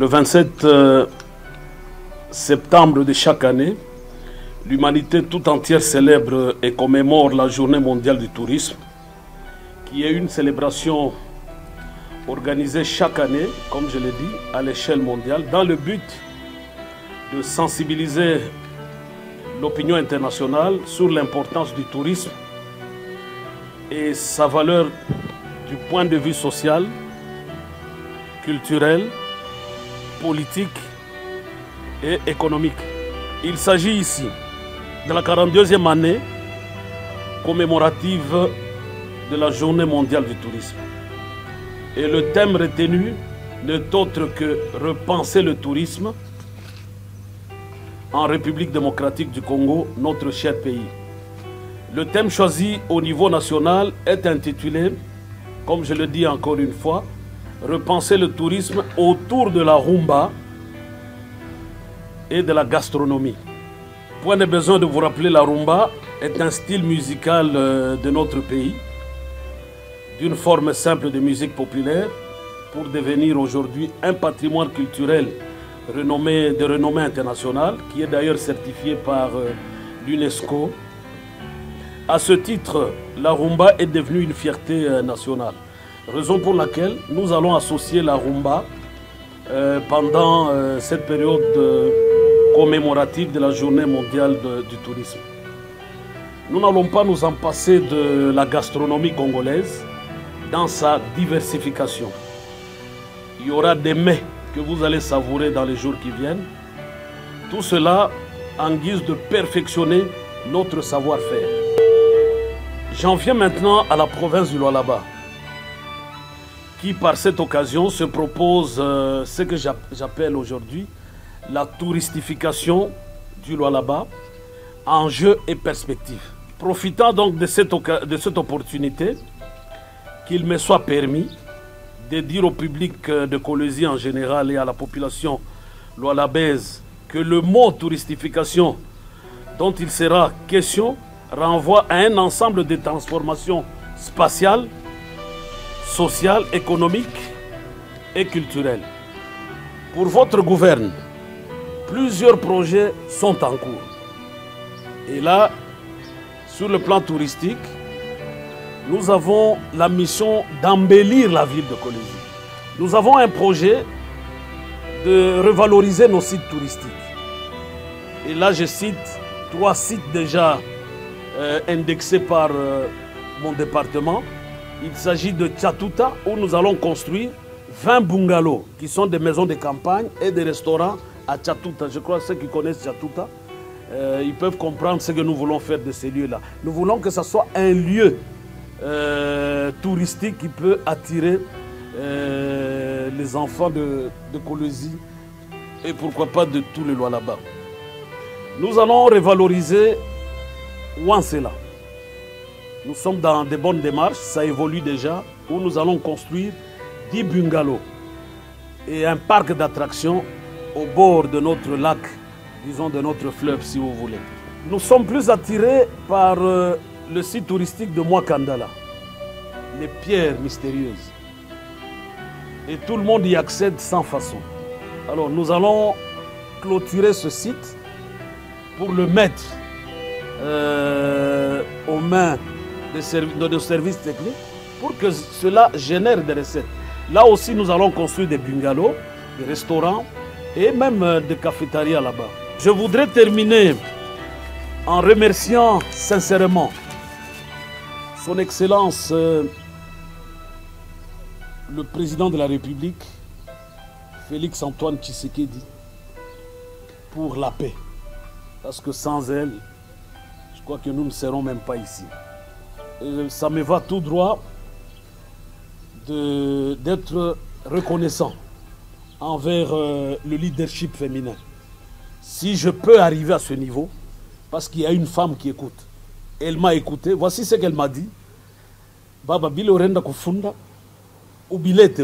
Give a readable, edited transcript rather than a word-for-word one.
Le 27 septembre de chaque année, l'humanité tout entière célèbre et commémore la Journée mondiale du tourisme, qui est une célébration organisée chaque année, comme je l'ai dit, à l'échelle mondiale, dans le but de sensibiliser l'opinion internationale sur l'importance du tourisme et sa valeur du point de vue social, culturel, politique et économique. Il s'agit ici de la 42e année commémorative de la Journée mondiale du tourisme. Et le thème retenu n'est autre que repenser le tourisme en République démocratique du Congo, notre cher pays. Le thème choisi au niveau national est intitulé, comme je le dis encore une fois, repenser le tourisme autour de la rumba et de la gastronomie. Point de besoin de vous rappeler, la rumba est un style musical de notre pays, d'une forme simple de musique populaire pour devenir aujourd'hui un patrimoine culturel de renommée internationale, qui est d'ailleurs certifié par l'UNESCO. À ce titre, la rumba est devenue une fierté nationale. Raison pour laquelle nous allons associer la rumba pendant cette période commémorative de la Journée mondiale du tourisme. Nous n'allons pas nous en passer de la gastronomie congolaise dans sa diversification. Il y aura des mets que vous allez savourer dans les jours qui viennent. Tout cela en guise de perfectionner notre savoir-faire. J'en viens maintenant à la province du Lualaba, qui par cette occasion se propose ce que j'appelle aujourd'hui la touristification du Lualaba, enjeux et perspectives. Profitant donc de cette opportunité, qu'il me soit permis de dire au public de Kolwezi en général et à la population lualabaise que le mot touristification dont il sera question renvoie à un ensemble de transformations spatiales, sociales, économiques et culturelles. Pour votre gouverne, plusieurs projets sont en cours. Et là, sur le plan touristique, nous avons la mission d'embellir la ville de Kolwezi. Nous avons un projet de revaloriser nos sites touristiques. Et là, je cite 3 sites déjà indexés par mon département. Il s'agit de Tchatuta, où nous allons construire 20 bungalows, qui sont des maisons de campagne et des restaurants à Tchatuta. Je crois que ceux qui connaissent Tchatuta, ils peuvent comprendre ce que nous voulons faire de ces lieux-là. Nous voulons que ce soit un lieu touristique qui peut attirer les enfants de Kolwezi et pourquoi pas de tous les Lualaba. Nous allons revaloriser Wansela. Nous sommes dans de bonnes démarches, ça évolue déjà, où nous allons construire 10 bungalows et un parc d'attractions au bord de notre lac, disons de notre fleuve si vous voulez. Nous sommes plus attirés par le site touristique de Mwakandala, les pierres mystérieuses. Et tout le monde y accède sans façon. Alors nous allons clôturer ce site pour le mettre aux mains de nos services techniques pour que cela génère des recettes. Là aussi, nous allons construire des bungalows, des restaurants et même des cafétérias là-bas. Je voudrais terminer en remerciant sincèrement Son Excellence le Président de la République, Félix Antoine Tshisekedi, pour la paix. Parce que sans elle, je crois que nous ne serons même pas ici. Et ça me va tout droit d'être reconnaissant envers le leadership féminin. Si je peux arriver à ce niveau, parce qu'il y a une femme qui écoute. Elle m'a écouté, voici ce qu'elle m'a dit. Baba Bilorenda Kufunda, Ubilete.